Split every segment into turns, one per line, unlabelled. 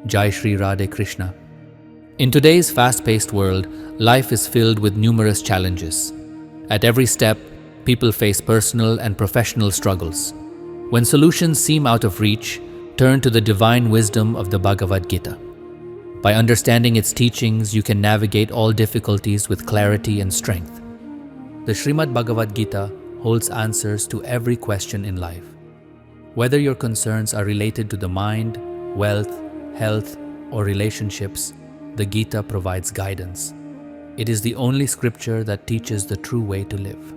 Jai Shri Radhe Krishna. In today's fast-paced world, life is filled with numerous challenges. At every step, people face personal and professional struggles. When solutions seem out of reach, turn to the divine wisdom of the Bhagavad Gita. By understanding its teachings, you can navigate all difficulties with clarity and strength. The Srimad Bhagavad Gita holds answers to every question in life. Whether your concerns are related to the mind, wealth, health, or relationships, the Gita provides guidance. It is the only scripture that teaches the true way to live.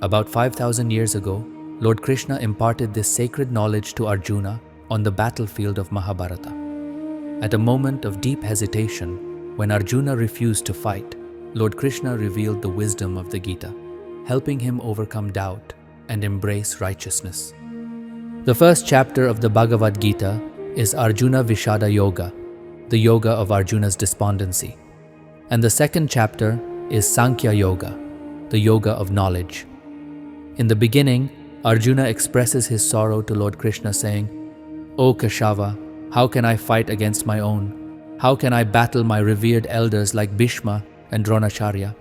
About 5,000 years ago, Lord Krishna imparted this sacred knowledge to Arjuna on the battlefield of Mahabharata. At a moment of deep hesitation, when Arjuna refused to fight, Lord Krishna revealed the wisdom of the Gita, helping him overcome doubt and embrace righteousness. The first chapter of the Bhagavad Gita is Arjuna Vishada Yoga, the yoga of Arjuna's despondency. And the second chapter is Sankhya Yoga, the yoga of knowledge. In the beginning, Arjuna expresses his sorrow to Lord Krishna saying, "O Keshava, how can I fight against my own? How can I battle my revered elders like Bhishma and Dronacharya?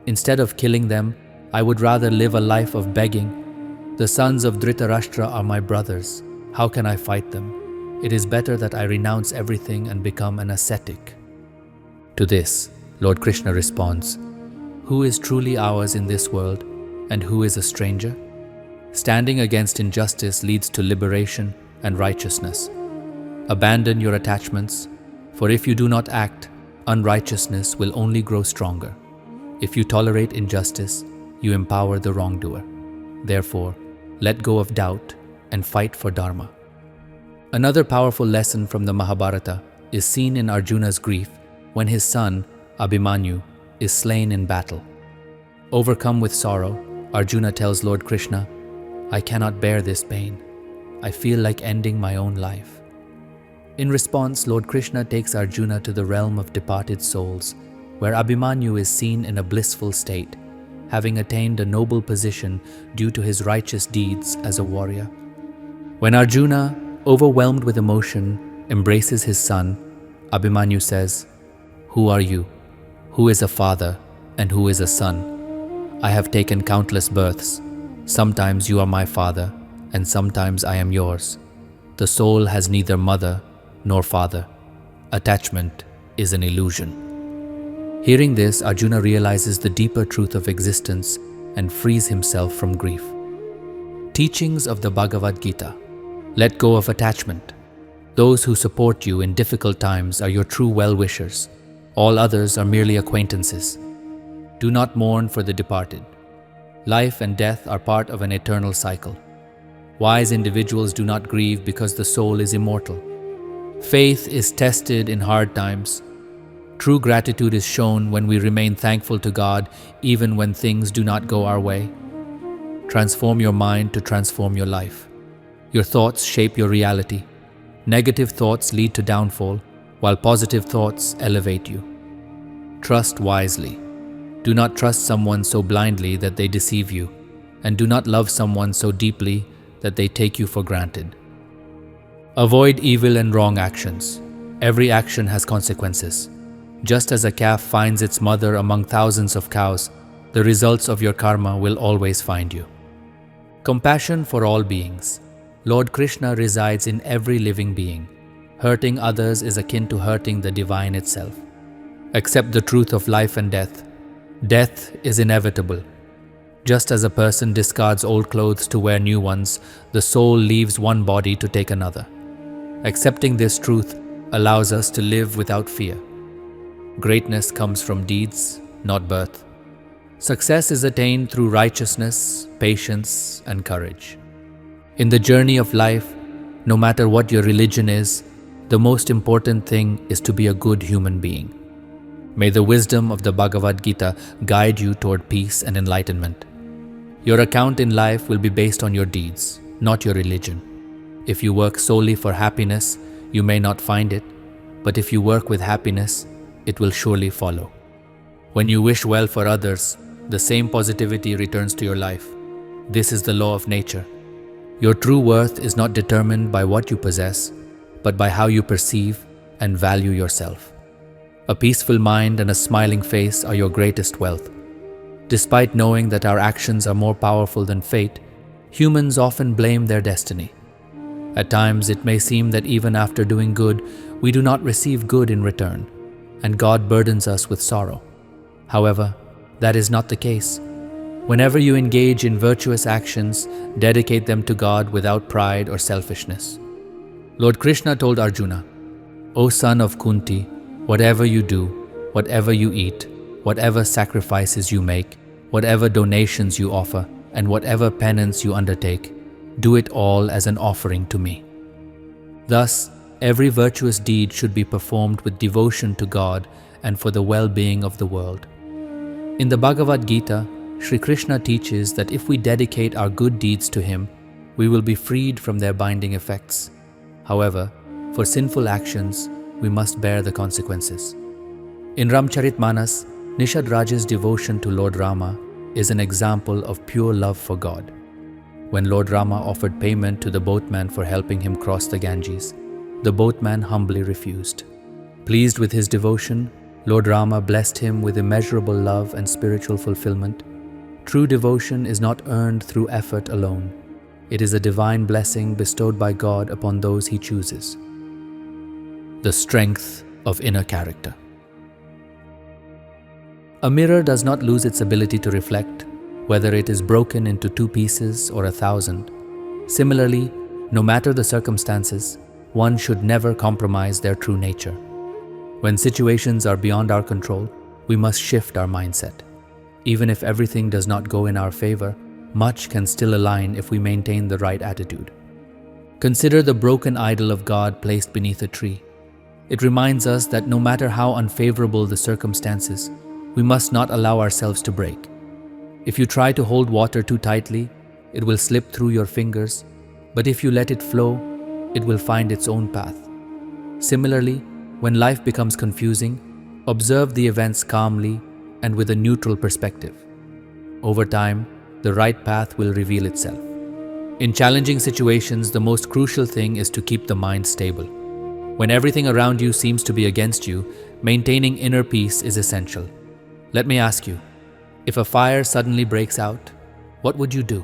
Instead of killing them, I would rather live a life of begging. The sons of Dhritarashtra are my brothers. How can I fight them? It is better that I renounce everything and become an ascetic." To this, Lord Krishna responds, "Who is truly ours in this world, and who is a stranger? Standing against injustice leads to liberation and righteousness. Abandon your attachments, for if you do not act, unrighteousness will only grow stronger. If you tolerate injustice, you empower the wrongdoer. Therefore, let go of doubt and fight for Dharma." Another powerful lesson from the Mahabharata is seen in Arjuna's grief when his son, Abhimanyu, is slain in battle. Overcome with sorrow, Arjuna tells Lord Krishna, "I cannot bear this pain. I feel like ending my own life." In response, Lord Krishna takes Arjuna to the realm of departed souls, where Abhimanyu is seen in a blissful state, having attained a noble position due to his righteous deeds as a warrior. When Arjuna, overwhelmed with emotion, embraces his son, Abhimanyu says, "Who are you? Who is a father and who is a son? I have taken countless births. Sometimes you are my father, and sometimes I am yours. The soul has neither mother nor father. Attachment is an illusion." Hearing this, Arjuna realizes the deeper truth of existence and frees himself from grief. Teachings of the Bhagavad Gita. Let go of attachment. Those who support you in difficult times are your true well-wishers. All others are merely acquaintances. Do not mourn for the departed. Life and death are part of an eternal cycle. Wise individuals do not grieve because the soul is immortal. Faith is tested in hard times. True gratitude is shown when we remain thankful to God even when things do not go our way. Transform your mind to transform your life. Your thoughts shape your reality. Negative thoughts lead to downfall, while positive thoughts elevate you. Trust wisely. Do not trust someone so blindly that they deceive you, and do not love someone so deeply that they take you for granted. Avoid evil and wrong actions. Every action has consequences. Just as a calf finds its mother among thousands of cows, the results of your karma will always find you. Compassion for all beings. Lord Krishna resides in every living being. Hurting others is akin to hurting the divine itself. Accept the truth of life and death. Death is inevitable. Just as a person discards old clothes to wear new ones, the soul leaves one body to take another. Accepting this truth allows us to live without fear. Greatness comes from deeds, not birth. Success is attained through righteousness, patience, and courage. In the journey of life, no matter what your religion is, the most important thing is to be a good human being. May the wisdom of the Bhagavad Gita guide you toward peace and enlightenment. Your account in life will be based on your deeds, not your religion. If you work solely for happiness, you may not find it, but if you work with happiness, it will surely follow. When you wish well for others, the same positivity returns to your life. This is the law of nature. Your true worth is not determined by what you possess, but by how you perceive and value yourself. A peaceful mind and a smiling face are your greatest wealth. Despite knowing that our actions are more powerful than fate, humans often blame their destiny. At times, it may seem that even after doing good, we do not receive good in return, and God burdens us with sorrow. However, that is not the case. Whenever you engage in virtuous actions, dedicate them to God without pride or selfishness. Lord Krishna told Arjuna, "O son of Kunti, whatever you do, whatever you eat, whatever sacrifices you make, whatever donations you offer, and whatever penance you undertake, do it all as an offering to me." Thus, every virtuous deed should be performed with devotion to God and for the well-being of the world. In the Bhagavad Gita, Shri Krishna teaches that if we dedicate our good deeds to Him, we will be freed from their binding effects. However, for sinful actions, we must bear the consequences. In Ramcharitmanas, Nishad Raja's devotion to Lord Rama is an example of pure love for God. When Lord Rama offered payment to the boatman for helping him cross the Ganges, the boatman humbly refused. Pleased with his devotion, Lord Rama blessed him with immeasurable love and spiritual fulfillment. True devotion is not earned through effort alone. It is a divine blessing bestowed by God upon those He chooses. The strength of inner character. A mirror does not lose its ability to reflect, whether it is broken into 2 pieces or 1,000. Similarly, no matter the circumstances, one should never compromise their true nature. When situations are beyond our control, we must shift our mindset. Even if everything does not go in our favor, much can still align if we maintain the right attitude. Consider the broken idol of God placed beneath a tree. It reminds us that no matter how unfavorable the circumstances, we must not allow ourselves to break. If you try to hold water too tightly, it will slip through your fingers, but if you let it flow, it will find its own path. Similarly, when life becomes confusing, observe the events calmly and with a neutral perspective. Over time, the right path will reveal itself. In challenging situations, the most crucial thing is to keep the mind stable. When everything around you seems to be against you, maintaining inner peace is essential. Let me ask you, if a fire suddenly breaks out, what would you do?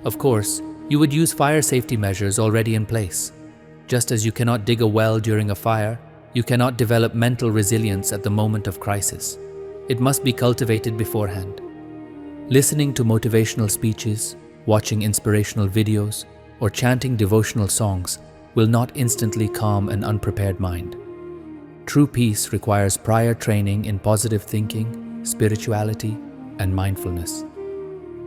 Of course, you would use fire safety measures already in place. Just as you cannot dig a well during a fire, you cannot develop mental resilience at the moment of crisis. It must be cultivated beforehand. Listening to motivational speeches, watching inspirational videos, or chanting devotional songs will not instantly calm an unprepared mind. True peace requires prior training in positive thinking, spirituality, and mindfulness.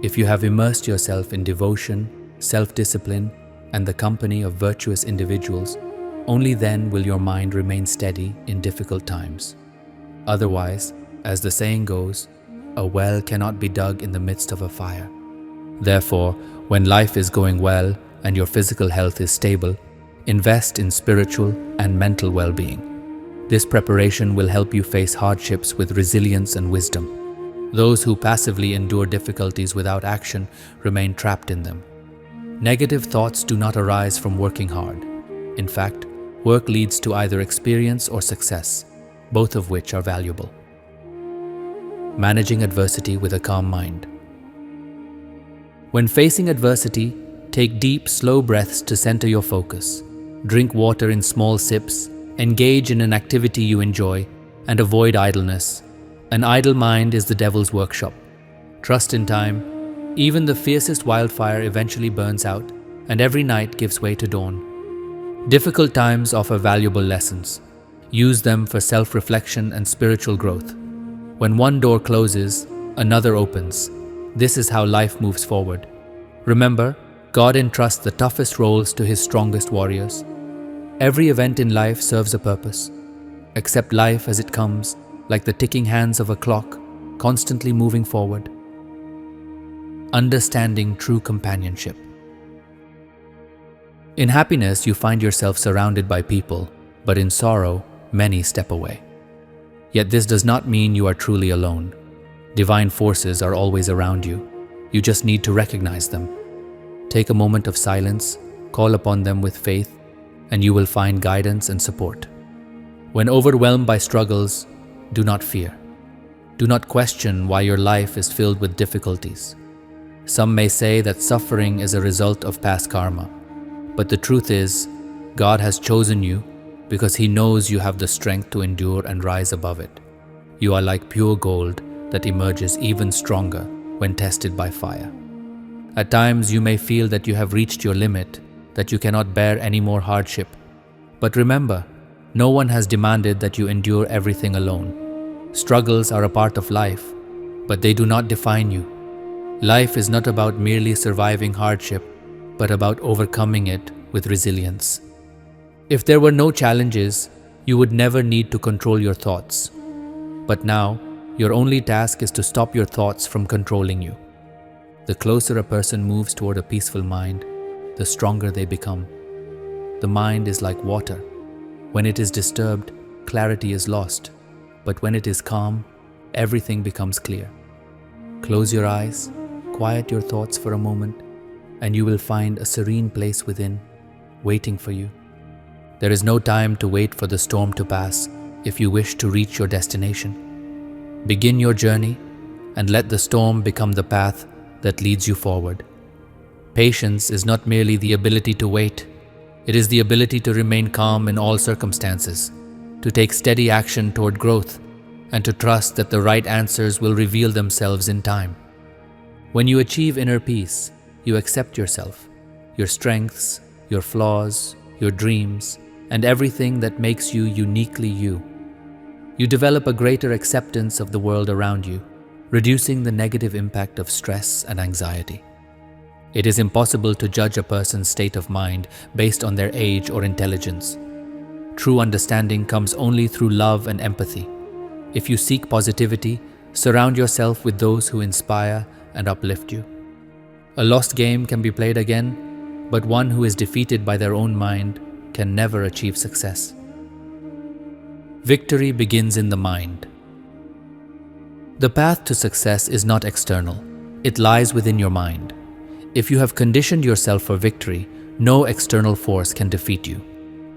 If you have immersed yourself in devotion, self-discipline, and the company of virtuous individuals, only then will your mind remain steady in difficult times. Otherwise, as the saying goes, a well cannot be dug in the midst of a fire. Therefore, when life is going well and your physical health is stable, invest in spiritual and mental well-being. This preparation will help you face hardships with resilience and wisdom. Those who passively endure difficulties without action remain trapped in them. Negative thoughts do not arise from working hard. In fact, work leads to either experience or success, both of which are valuable. Managing adversity with a calm mind. When facing adversity, take deep, slow breaths to center your focus. Drink water in small sips, engage in an activity you enjoy, and avoid idleness. An idle mind is the devil's workshop. Trust in time. Even the fiercest wildfire eventually burns out, and every night gives way to dawn. Difficult times offer valuable lessons. Use them for self-reflection and spiritual growth. When one door closes, another opens. This is how life moves forward. Remember, God entrusts the toughest roles to His strongest warriors. Every event in life serves a purpose. Accept life as it comes, like the ticking hands of a clock, constantly moving forward. Understanding true companionship. In happiness, you find yourself surrounded by people, but in sorrow, many step away. Yet this does not mean you are truly alone. Divine forces are always around you. You just need to recognize them. Take a moment of silence, call upon them with faith, and you will find guidance and support. When overwhelmed by struggles, do not fear. Do not question why your life is filled with difficulties. Some may say that suffering is a result of past karma, but the truth is, God has chosen you because He knows you have the strength to endure and rise above it. You are like pure gold that emerges even stronger when tested by fire. At times you may feel that you have reached your limit, that you cannot bear any more hardship. But remember, no one has demanded that you endure everything alone. Struggles are a part of life, but they do not define you. Life is not about merely surviving hardship, but about overcoming it with resilience. If there were no challenges, you would never need to control your thoughts. But now, your only task is to stop your thoughts from controlling you. The closer a person moves toward a peaceful mind, the stronger they become. The mind is like water. When it is disturbed, clarity is lost. But when it is calm, everything becomes clear. Close your eyes, quiet your thoughts for a moment, and you will find a serene place within, waiting for you. There is no time to wait for the storm to pass if you wish to reach your destination. Begin your journey and let the storm become the path that leads you forward. Patience is not merely the ability to wait, it is the ability to remain calm in all circumstances, to take steady action toward growth, and to trust that the right answers will reveal themselves in time. When you achieve inner peace, you accept yourself, your strengths, your flaws, your dreams, and everything that makes you uniquely you. You develop a greater acceptance of the world around you, reducing the negative impact of stress and anxiety. It is impossible to judge a person's state of mind based on their age or intelligence. True understanding comes only through love and empathy. If you seek positivity, surround yourself with those who inspire and uplift you. A lost game can be played again, but one who is defeated by their own mind can never achieve success. Victory begins in the mind. The path to success is not external. It lies within your mind. If you have conditioned yourself for victory, no external force can defeat you.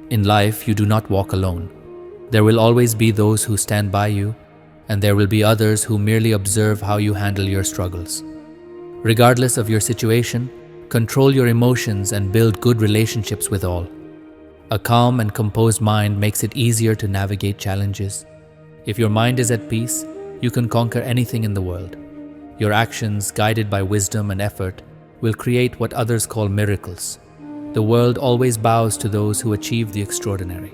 In life, you do not walk alone. There will always be those who stand by you, and there will be others who merely observe how you handle your struggles. Regardless of your situation, control your emotions and build good relationships with all. A calm and composed mind makes it easier to navigate challenges. If your mind is at peace, you can conquer anything in the world. Your actions, guided by wisdom and effort, will create what others call miracles. The world always bows to those who achieve the extraordinary.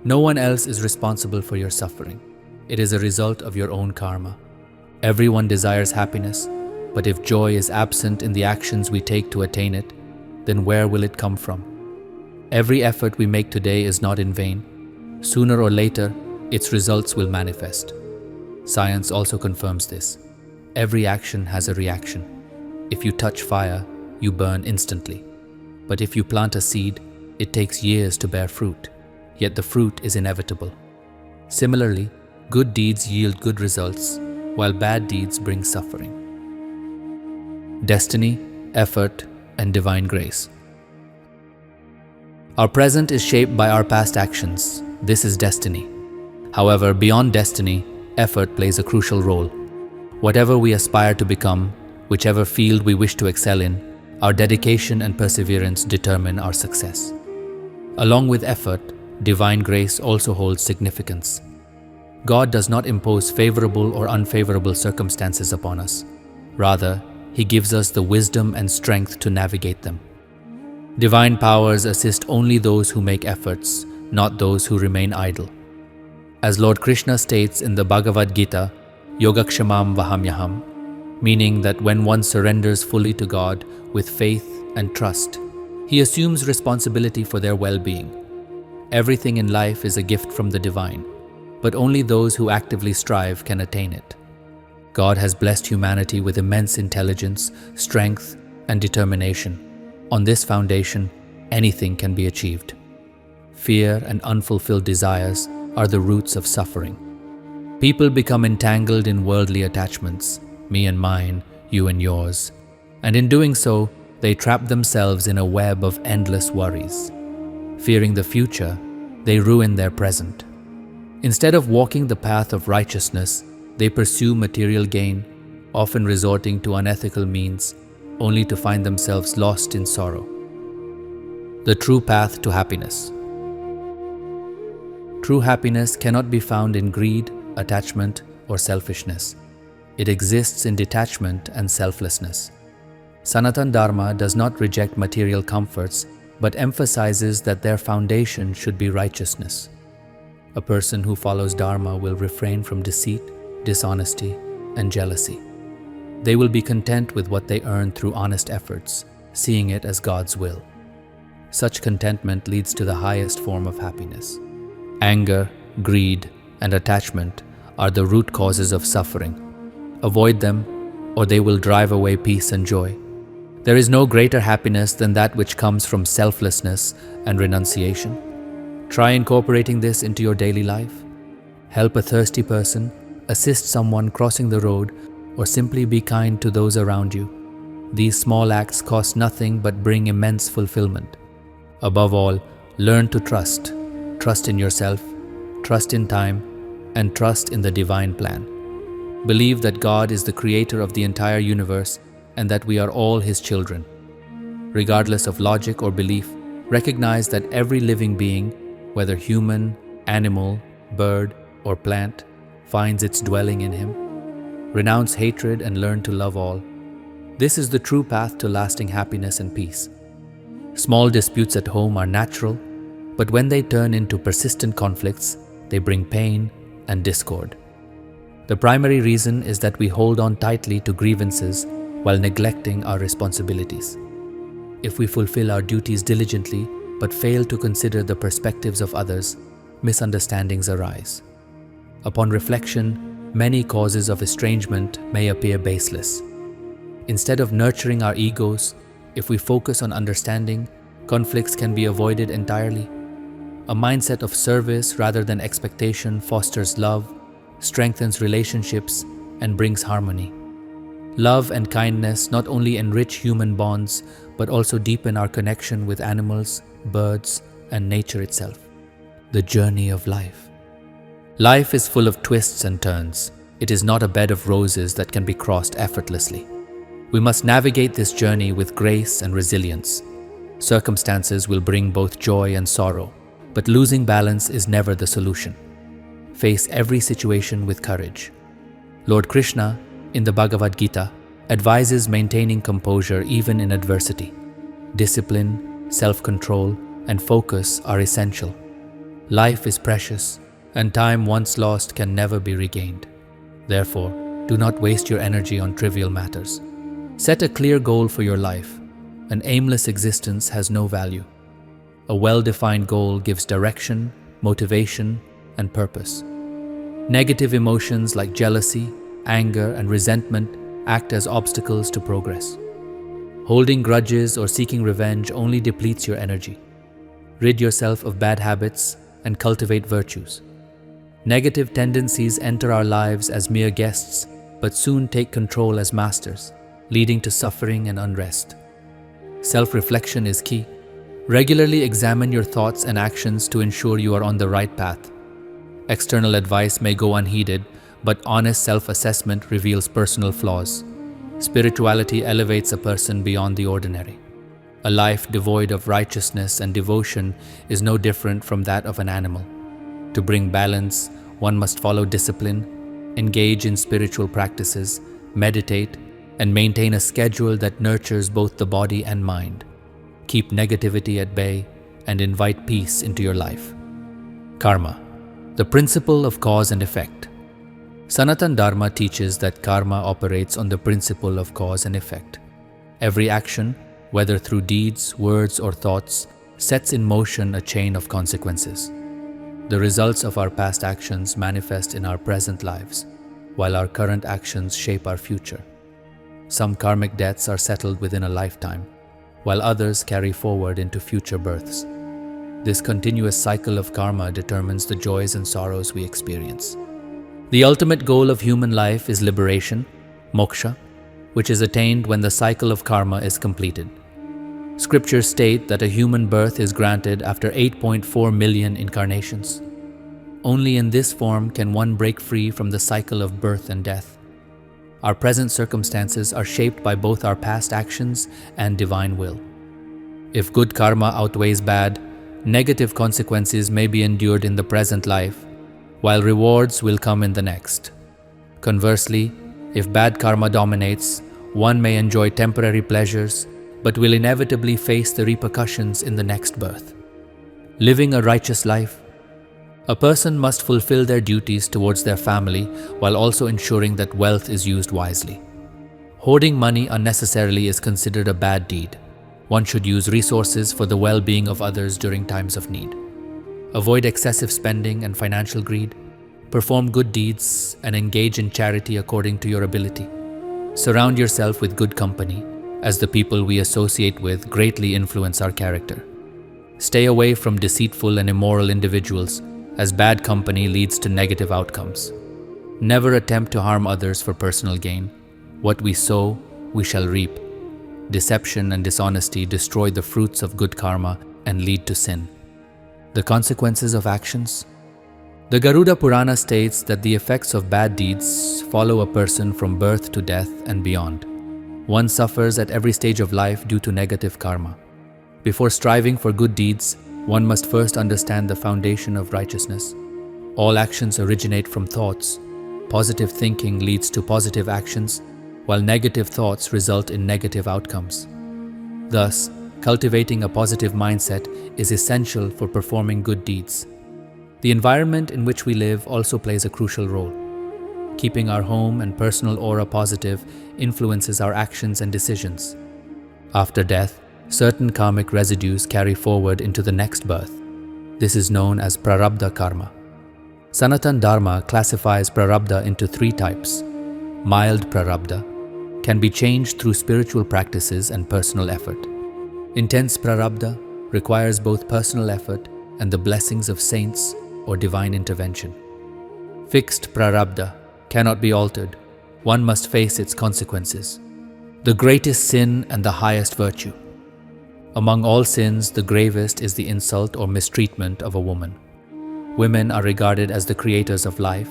No one else is responsible for your suffering. It is a result of your own karma. Everyone desires happiness, but if joy is absent in the actions we take to attain it, then where will it come from? Every effort we make today is not in vain. Sooner or later, its results will manifest. Science also confirms this. Every action has a reaction. If you touch fire, you burn instantly. But if you plant a seed, it takes years to bear fruit, yet the fruit is inevitable. Similarly, good deeds yield good results, while bad deeds bring suffering. Destiny, effort, and divine grace. Our present is shaped by our past actions. This is destiny. However, beyond destiny, effort plays a crucial role. Whatever we aspire to become, whichever field we wish to excel in, our dedication and perseverance determine our success. Along with effort, divine grace also holds significance. God does not impose favorable or unfavorable circumstances upon us. Rather, He gives us the wisdom and strength to navigate them. Divine powers assist only those who make efforts, not those who remain idle. As Lord Krishna states in the Bhagavad Gita, Yogakshamam Vahamyaham, meaning that when one surrenders fully to God with faith and trust, he assumes responsibility for their well-being. Everything in life is a gift from the divine, but only those who actively strive can attain it. God has blessed humanity with immense intelligence, strength, and determination. On this foundation, anything can be achieved. Fear and unfulfilled desires are the roots of suffering. People become entangled in worldly attachments, me and mine, you and yours, and in doing so, they trap themselves in a web of endless worries. Fearing the future, they ruin their present. Instead of walking the path of righteousness, they pursue material gain, often resorting to unethical means, only to find themselves lost in sorrow. The true path to happiness. True happiness cannot be found in greed, attachment, or selfishness. It exists in detachment and selflessness. Sanatana Dharma does not reject material comforts, but emphasizes that their foundation should be righteousness. A person who follows Dharma will refrain from deceit, dishonesty, and jealousy. They will be content with what they earn through honest efforts, seeing it as God's will. Such contentment leads to the highest form of happiness. Anger, greed, and attachment are the root causes of suffering. Avoid them, or they will drive away peace and joy. There is no greater happiness than that which comes from selflessness and renunciation. Try incorporating this into your daily life. Help a thirsty person, assist someone crossing the road, or simply be kind to those around you. These small acts cost nothing but bring immense fulfillment. Above all, learn to trust. Trust in yourself, trust in time, and trust in the divine plan. Believe that God is the creator of the entire universe and that we are all His children. Regardless of logic or belief, recognize that every living being, whether human, animal, bird, or plant, finds its dwelling in Him. Renounce hatred and learn to love all. This is the true path to lasting happiness and peace. Small disputes at home are natural, but when they turn into persistent conflicts, they bring pain and discord. The primary reason is that we hold on tightly to grievances while neglecting our responsibilities. If we fulfill our duties diligently but fail to consider the perspectives of others, misunderstandings arise. Upon reflection, many causes of estrangement may appear baseless. Instead of nurturing our egos, if we focus on understanding, conflicts can be avoided entirely. A mindset of service rather than expectation fosters love, strengthens relationships, and brings harmony. Love and kindness not only enrich human bonds, but also deepen our connection with animals, birds, and nature itself. The journey of life. Life is full of twists and turns. It is not a bed of roses that can be crossed effortlessly. We must navigate this journey with grace and resilience. Circumstances will bring both joy and sorrow, but losing balance is never the solution. Face every situation with courage. Lord Krishna, in the Bhagavad Gita, advises maintaining composure even in adversity. Discipline, self-control, and focus are essential. Life is precious, and time once lost can never be regained. Therefore, do not waste your energy on trivial matters. Set a clear goal for your life. An aimless existence has no value. A well-defined goal gives direction, motivation, and purpose. Negative emotions like jealousy, anger, and resentment act as obstacles to progress. Holding grudges or seeking revenge only depletes your energy. Rid yourself of bad habits and cultivate virtues. Negative tendencies enter our lives as mere guests, but soon take control as masters, leading to suffering and unrest. Self-reflection is key. Regularly examine your thoughts and actions to ensure you are on the right path. External advice may go unheeded, but honest self-assessment reveals personal flaws. Spirituality elevates a person beyond the ordinary. A life devoid of righteousness and devotion is no different from that of an animal. To bring balance, one must follow discipline, engage in spiritual practices, meditate, and maintain a schedule that nurtures both the body and mind. Keep negativity at bay and invite peace into your life. Karma, the principle of cause and effect. Sanatana Dharma teaches that karma operates on the principle of cause and effect. Every action, whether through deeds, words, or thoughts, sets in motion a chain of consequences. The results of our past actions manifest in our present lives, while our current actions shape our future. Some karmic debts are settled within a lifetime, while others carry forward into future births. This continuous cycle of karma determines the joys and sorrows we experience. The ultimate goal of human life is liberation, moksha, which is attained when the cycle of karma is completed. Scriptures state that a human birth is granted after 8.4 million incarnations. Only in this form can one break free from the cycle of birth and death. Our present circumstances are shaped by both our past actions and divine will. If good karma outweighs bad, negative consequences may be endured in the present life, while rewards will come in the next. Conversely, if bad karma dominates, one may enjoy temporary pleasures, but will inevitably face the repercussions in the next birth. Living a righteous life. A person must fulfill their duties towards their family while also ensuring that wealth is used wisely. Hoarding money unnecessarily is considered a bad deed. One should use resources for the well-being of others during times of need. Avoid excessive spending and financial greed. Perform good deeds and engage in charity according to your ability. Surround yourself with good company, as the people we associate with greatly influence our character. Stay away from deceitful and immoral individuals, as bad company leads to negative outcomes. Never attempt to harm others for personal gain. What we sow, we shall reap. Deception and dishonesty destroy the fruits of good karma and lead to sin. The consequences of actions. The Garuda Purana states that the effects of bad deeds follow a person from birth to death and beyond. One suffers at every stage of life due to negative karma. Before striving for good deeds, one must first understand the foundation of righteousness. All actions originate from thoughts. Positive thinking leads to positive actions, while negative thoughts result in negative outcomes. Thus, cultivating a positive mindset is essential for performing good deeds. The environment in which we live also plays a crucial role. Keeping our home and personal aura positive influences our actions and decisions. After death, certain karmic residues carry forward into the next birth. This is known as prarabdha karma. Sanatan Dharma classifies prarabdha into 3 types. Mild prarabdha can be changed through spiritual practices and personal effort. Intense prarabdha requires both personal effort and the blessings of saints or divine intervention. Fixed prarabdha cannot be altered. One must face its consequences. The greatest sin and the highest virtue. Among all sins, the gravest is the insult or mistreatment of a woman. Women are regarded as the creators of life,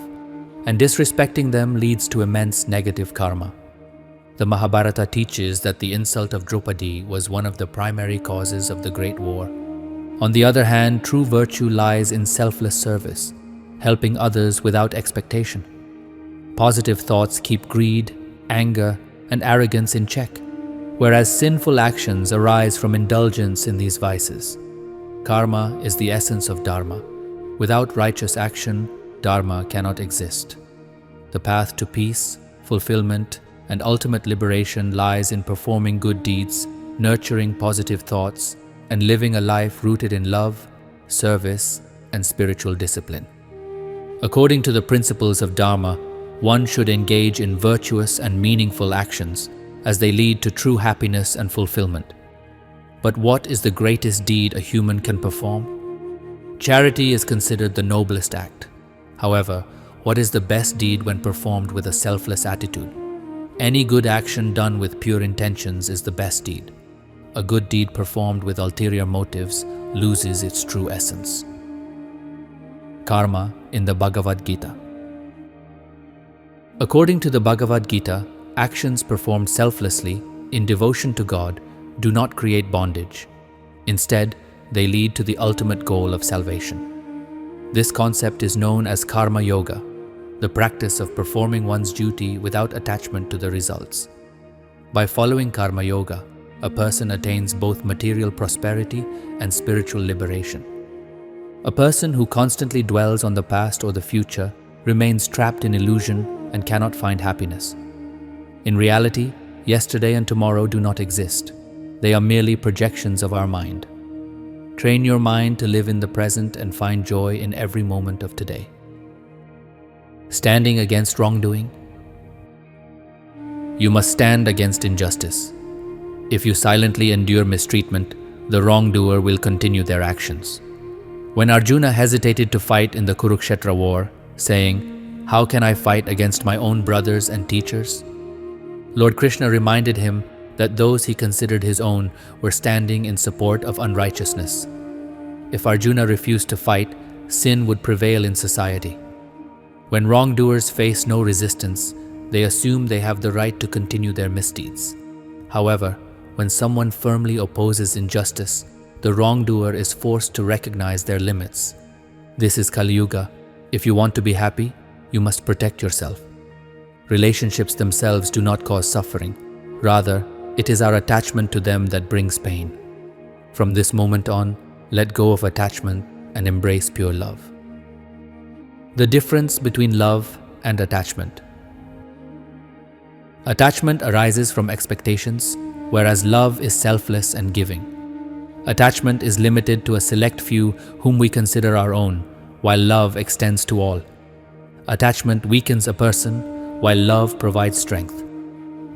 and disrespecting them leads to immense negative karma. The Mahabharata teaches that the insult of Draupadi was one of the primary causes of the Great War. On the other hand, true virtue lies in selfless service, helping others without expectation. Positive thoughts keep greed, anger, and arrogance in check, whereas sinful actions arise from indulgence in these vices. Karma is the essence of dharma. Without righteous action, dharma cannot exist. The path to peace, fulfillment, and ultimate liberation lies in performing good deeds, nurturing positive thoughts, and living a life rooted in love, service, and spiritual discipline. According to the principles of Dharma, one should engage in virtuous and meaningful actions as they lead to true happiness and fulfillment. But what is the greatest deed a human can perform? Charity is considered the noblest act. However, what is the best deed when performed with a selfless attitude? Any good action done with pure intentions is the best deed. A good deed performed with ulterior motives loses its true essence. Karma in the Bhagavad Gita. According to the Bhagavad Gita, actions performed selflessly, in devotion to God, do not create bondage. Instead, they lead to the ultimate goal of salvation. This concept is known as karma yoga, the practice of performing one's duty without attachment to the results. By following karma yoga, a person attains both material prosperity and spiritual liberation. A person who constantly dwells on the past or the future remains trapped in illusion and cannot find happiness. In reality, yesterday and tomorrow do not exist. They are merely projections of our mind. Train your mind to live in the present and find joy in every moment of today. Standing against wrongdoing. You must stand against injustice. If you silently endure mistreatment, the wrongdoer will continue their actions. When Arjuna hesitated to fight in the Kurukshetra war, saying, "How can I fight against my own brothers and teachers?" Lord Krishna reminded him that those he considered his own were standing in support of unrighteousness. If Arjuna refused to fight, sin would prevail in society. When wrongdoers face no resistance, they assume they have the right to continue their misdeeds. However, when someone firmly opposes injustice, the wrongdoer is forced to recognize their limits. This is Kali Yuga. If you want to be happy, you must protect yourself. Relationships themselves do not cause suffering. Rather, it is our attachment to them that brings pain. From this moment on, let go of attachment and embrace pure love. The difference between love and attachment. Attachment arises from expectations, whereas love is selfless and giving. Attachment is limited to a select few whom we consider our own, while love extends to all. Attachment weakens a person, while love provides strength.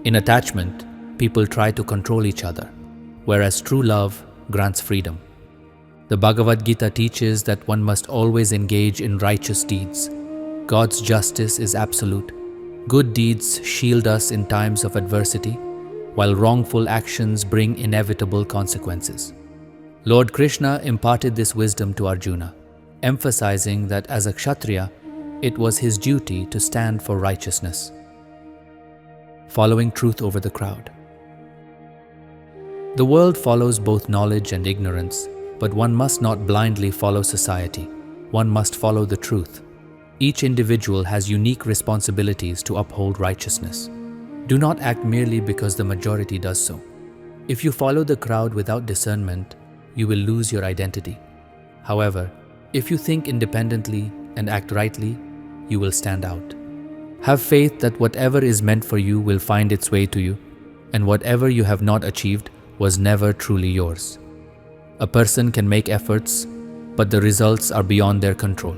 In attachment, people try to control each other, whereas true love grants freedom. The Bhagavad Gita teaches that one must always engage in righteous deeds. God's justice is absolute. Good deeds shield us in times of adversity, while wrongful actions bring inevitable consequences. Lord Krishna imparted this wisdom to Arjuna, emphasizing that as a Kshatriya, it was his duty to stand for righteousness. Following truth over the crowd. The world follows both knowledge and ignorance, but one must not blindly follow society. One must follow the truth. Each individual has unique responsibilities to uphold righteousness. Do not act merely because the majority does so. If you follow the crowd without discernment, you will lose your identity. However, if you think independently and act rightly, you will stand out. Have faith that whatever is meant for you will find its way to you, and whatever you have not achieved was never truly yours. A person can make efforts, but the results are beyond their control.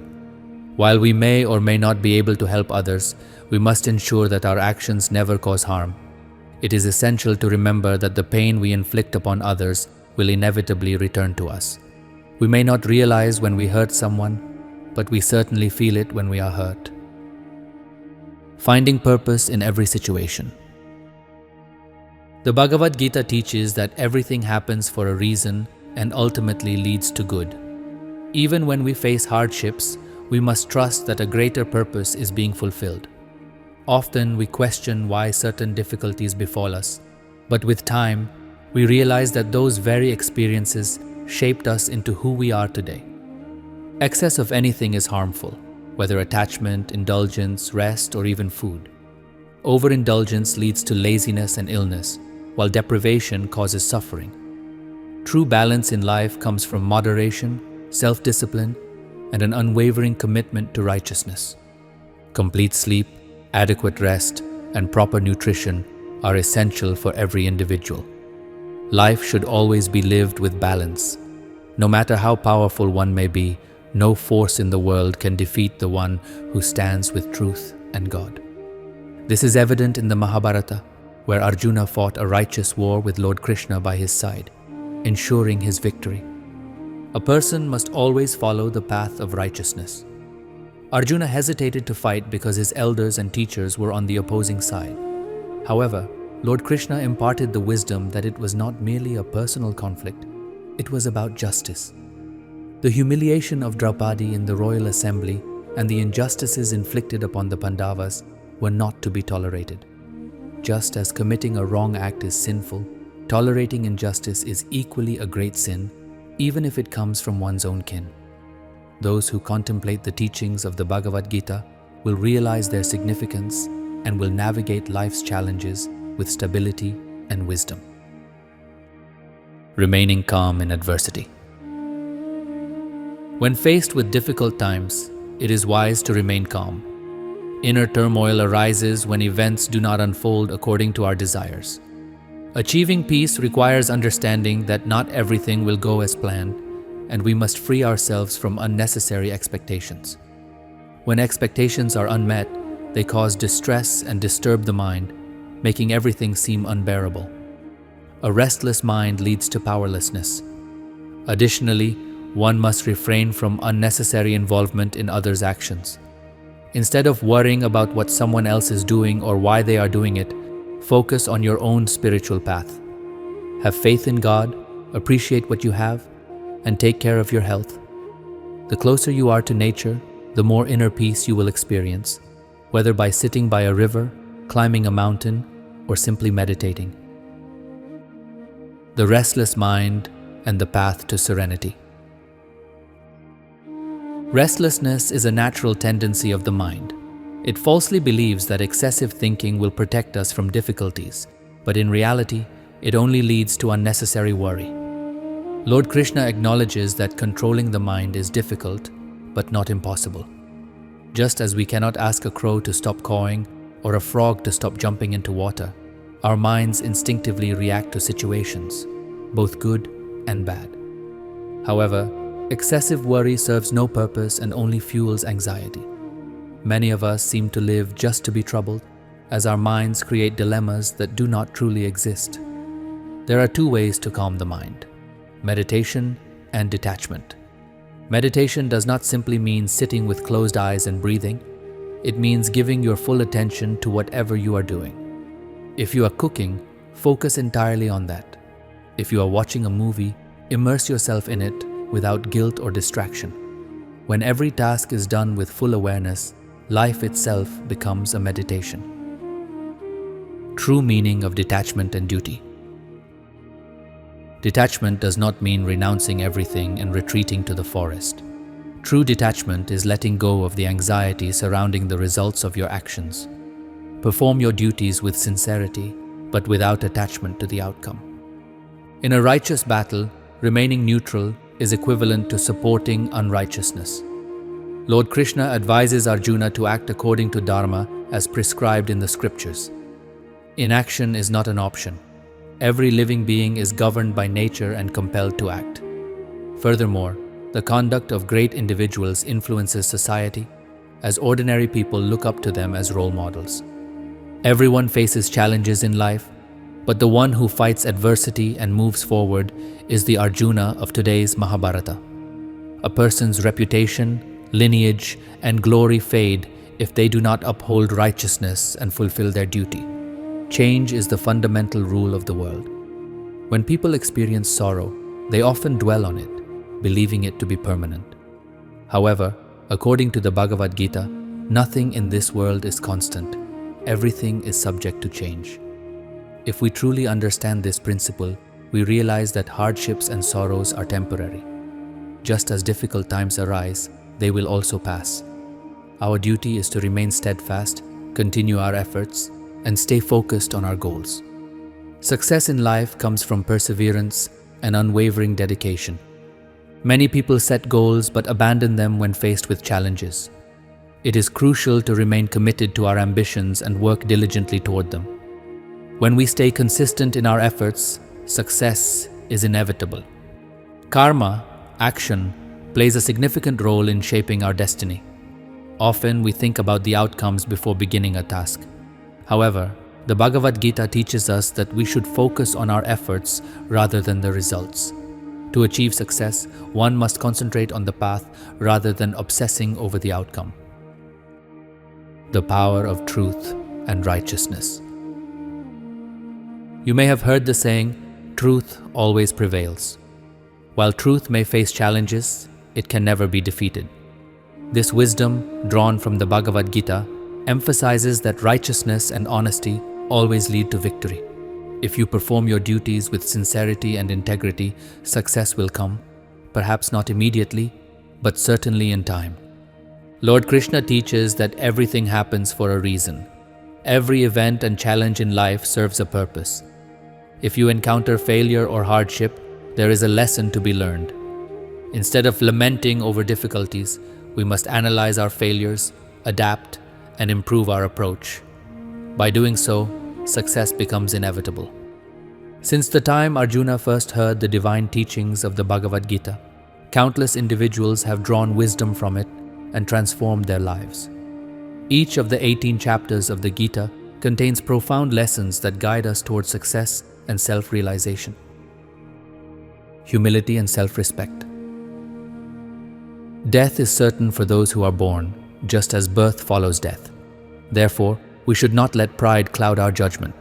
While we may or may not be able to help others, we must ensure that our actions never cause harm. It is essential to remember that the pain we inflict upon others will inevitably return to us. We may not realize when we hurt someone, but we certainly feel it when we are hurt. Finding purpose in every situation. The Bhagavad Gita teaches that everything happens for a reason and ultimately leads to good. Even when we face hardships, we must trust that a greater purpose is being fulfilled. Often we question why certain difficulties befall us, but with time, we realize that those very experiences shaped us into who we are today. Excess of anything is harmful, whether attachment, indulgence, rest, or even food. Overindulgence leads to laziness and illness, while deprivation causes suffering. True balance in life comes from moderation, self-discipline, and an unwavering commitment to righteousness. Complete sleep, adequate rest, and proper nutrition are essential for every individual. Life should always be lived with balance. No matter how powerful one may be, no force in the world can defeat the one who stands with truth and God. This is evident in the Mahabharata, where Arjuna fought a righteous war with Lord Krishna by his side, ensuring his victory. A person must always follow the path of righteousness. Arjuna hesitated to fight because his elders and teachers were on the opposing side. However, Lord Krishna imparted the wisdom that it was not merely a personal conflict, it was about justice. The humiliation of Draupadi in the royal assembly and the injustices inflicted upon the Pandavas were not to be tolerated. Just as committing a wrong act is sinful, tolerating injustice is equally a great sin, even if it comes from one's own kin. Those who contemplate the teachings of the Bhagavad Gita will realize their significance and will navigate life's challenges with stability and wisdom. Remaining calm in adversity. When faced with difficult times, it is wise to remain calm. Inner turmoil arises when events do not unfold according to our desires. Achieving peace requires understanding that not everything will go as planned, and we must free ourselves from unnecessary expectations. When expectations are unmet, they cause distress and disturb the mind, making everything seem unbearable. A restless mind leads to powerlessness. Additionally, one must refrain from unnecessary involvement in others' actions. Instead of worrying about what someone else is doing or why they are doing it, focus on your own spiritual path. Have faith in God, appreciate what you have, and take care of your health. The closer you are to nature, the more inner peace you will experience, whether by sitting by a river, climbing a mountain, or simply meditating. The restless mind and the path to serenity. Restlessness is a natural tendency of the mind. It falsely believes that excessive thinking will protect us from difficulties, but in reality, it only leads to unnecessary worry. Lord Krishna acknowledges that controlling the mind is difficult, but not impossible. Just as we cannot ask a crow to stop cawing or a frog to stop jumping into water, our minds instinctively react to situations, both good and bad. However, excessive worry serves no purpose and only fuels anxiety. Many of us seem to live just to be troubled, as our minds create dilemmas that do not truly exist. There are two ways to calm the mind: meditation and detachment. Meditation does not simply mean sitting with closed eyes and breathing. It means giving your full attention to whatever you are doing. If you are cooking, focus entirely on that. If you are watching a movie, immerse yourself in it without guilt or distraction. When every task is done with full awareness, life itself becomes a meditation. True meaning of detachment and duty. Detachment does not mean renouncing everything and retreating to the forest. True detachment is letting go of the anxiety surrounding the results of your actions. Perform your duties with sincerity, but without attachment to the outcome. In a righteous battle, remaining neutral is equivalent to supporting unrighteousness. Lord Krishna advises Arjuna to act according to Dharma as prescribed in the scriptures. Inaction is not an option. Every living being is governed by nature and compelled to act. Furthermore, the conduct of great individuals influences society, as ordinary people look up to them as role models. Everyone faces challenges in life, but the one who fights adversity and moves forward is the Arjuna of today's Mahabharata. A person's reputation, lineage, and glory fade if they do not uphold righteousness and fulfill their duty. Change is the fundamental rule of the world. When people experience sorrow, they often dwell on it, believing it to be permanent. However, according to the Bhagavad Gita, nothing in this world is constant. Everything is subject to change. If we truly understand this principle, we realize that hardships and sorrows are temporary. Just as difficult times arise, they will also pass. Our duty is to remain steadfast, continue our efforts, and stay focused on our goals. Success in life comes from perseverance and unwavering dedication. Many people set goals but abandon them when faced with challenges. It is crucial to remain committed to our ambitions and work diligently toward them. When we stay consistent in our efforts, success is inevitable. Karma, action, plays a significant role in shaping our destiny. Often we think about the outcomes before beginning a task. However, the Bhagavad Gita teaches us that we should focus on our efforts rather than the results. To achieve success, one must concentrate on the path rather than obsessing over the outcome. The power of truth and righteousness. You may have heard the saying, "Truth always prevails." While truth may face challenges, it can never be defeated. This wisdom, drawn from the Bhagavad Gita, emphasizes that righteousness and honesty always lead to victory. If you perform your duties with sincerity and integrity, success will come, perhaps not immediately, but certainly in time. Lord Krishna teaches that everything happens for a reason. Every event and challenge in life serves a purpose. If you encounter failure or hardship, there is a lesson to be learned. Instead of lamenting over difficulties, we must analyze our failures, adapt, and improve our approach. By doing so, success becomes inevitable. Since the time Arjuna first heard the divine teachings of the Bhagavad Gita, countless individuals have drawn wisdom from it and transformed their lives. Each of the 18 chapters of the Gita contains profound lessons that guide us towards success and self-realization. Humility and self-respect. Death is certain for those who are born, just as birth follows death. Therefore, we should not let pride cloud our judgment.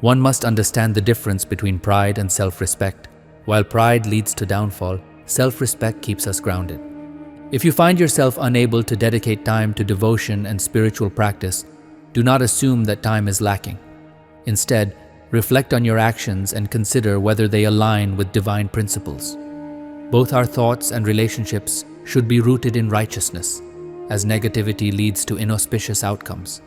One must understand the difference between pride and self-respect. While pride leads to downfall, self-respect keeps us grounded. If you find yourself unable to dedicate time to devotion and spiritual practice, do not assume that time is lacking. Instead, reflect on your actions and consider whether they align with divine principles. Both our thoughts and relationships should be rooted in righteousness, as negativity leads to inauspicious outcomes.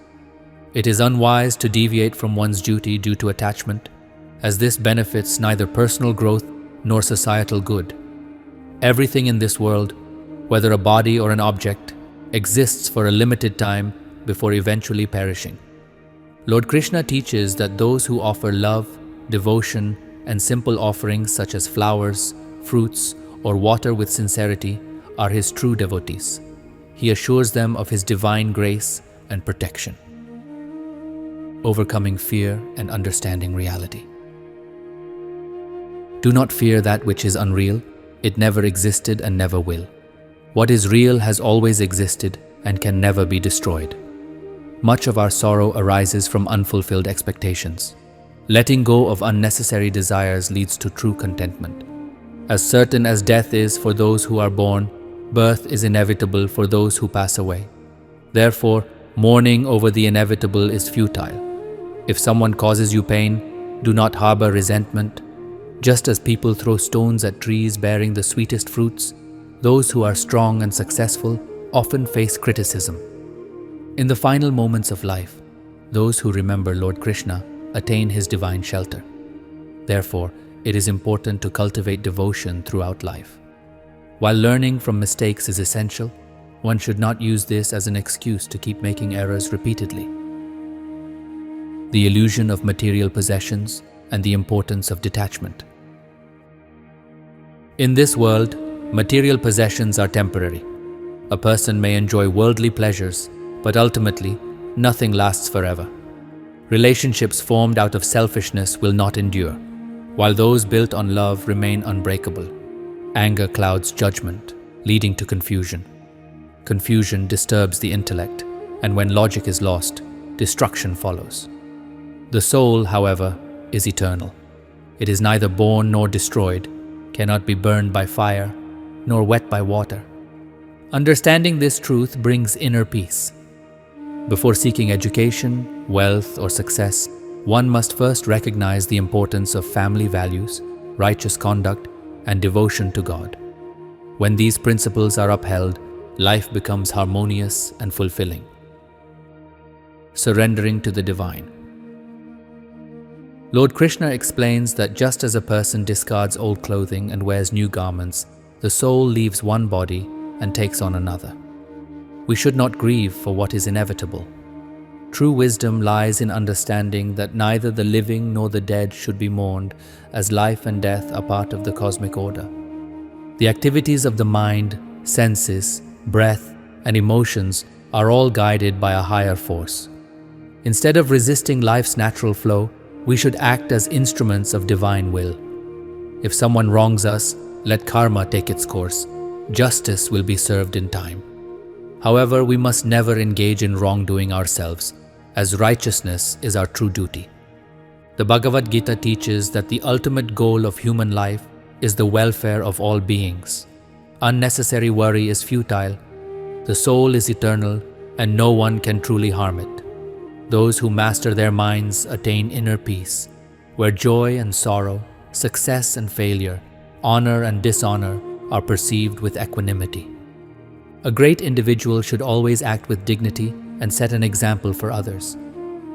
It is unwise to deviate from one's duty due to attachment, as this benefits neither personal growth nor societal good. Everything in this world, whether a body or an object, exists for a limited time before eventually perishing. Lord Krishna teaches that those who offer love, devotion, and simple offerings such as flowers, fruits, or water with sincerity are his true devotees. He assures them of his divine grace and protection. Overcoming fear and understanding reality. Do not fear that which is unreal. It never existed and never will. What is real has always existed and can never be destroyed. Much of our sorrow arises from unfulfilled expectations. Letting go of unnecessary desires leads to true contentment. As certain as death is for those who are born, birth is inevitable for those who pass away. Therefore, mourning over the inevitable is futile. If someone causes you pain, do not harbor resentment. Just as people throw stones at trees bearing the sweetest fruits, those who are strong and successful often face criticism. In the final moments of life, those who remember Lord Krishna attain his divine shelter. Therefore, it is important to cultivate devotion throughout life. While learning from mistakes is essential, one should not use this as an excuse to keep making errors repeatedly. The illusion of material possessions and the importance of detachment. In this world, material possessions are temporary. A person may enjoy worldly pleasures, but ultimately, nothing lasts forever. Relationships formed out of selfishness will not endure, while those built on love remain unbreakable. Anger clouds judgment, leading to confusion. Confusion disturbs the intellect, and when logic is lost, destruction follows. The soul, however, is eternal. It is neither born nor destroyed, cannot be burned by fire, nor wet by water. Understanding this truth brings inner peace. Before seeking education, wealth, or success, one must first recognize the importance of family values, righteous conduct, and devotion to God. When these principles are upheld, life becomes harmonious and fulfilling. Surrendering to the divine. Lord Krishna explains that just as a person discards old clothing and wears new garments, the soul leaves one body and takes on another. We should not grieve for what is inevitable. True wisdom lies in understanding that neither the living nor the dead should be mourned, as life and death are part of the cosmic order. The activities of the mind, senses, breath, and emotions are all guided by a higher force. Instead of resisting life's natural flow, we should act as instruments of divine will. If someone wrongs us, let karma take its course. Justice will be served in time. However, we must never engage in wrongdoing ourselves, as righteousness is our true duty. The Bhagavad Gita teaches that the ultimate goal of human life is the welfare of all beings. Unnecessary worry is futile. The soul is eternal, and no one can truly harm it. Those who master their minds attain inner peace, where joy and sorrow, success and failure, honor and dishonor are perceived with equanimity. A great individual should always act with dignity and set an example for others.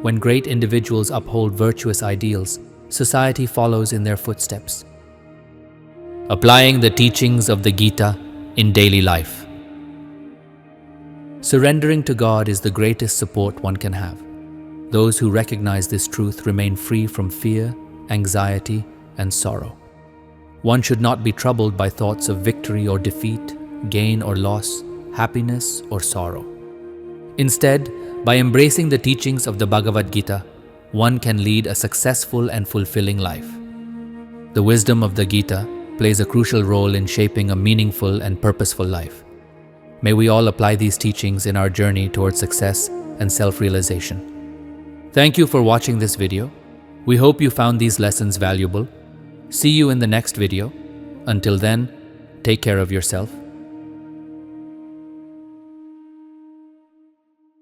When great individuals uphold virtuous ideals, society follows in their footsteps. Applying the teachings of the Gita in daily life. Surrendering to God is the greatest support one can have. Those who recognize this truth remain free from fear, anxiety, and sorrow. One should not be troubled by thoughts of victory or defeat, gain or loss, happiness or sorrow. Instead, by embracing the teachings of the Bhagavad Gita, one can lead a successful and fulfilling life. The wisdom of the Gita plays a crucial role in shaping a meaningful and purposeful life. May we all apply these teachings in our journey towards success and self-realization. Thank you for watching this video. We hope you found these lessons valuable. See you in the next video. Until then, take care of yourself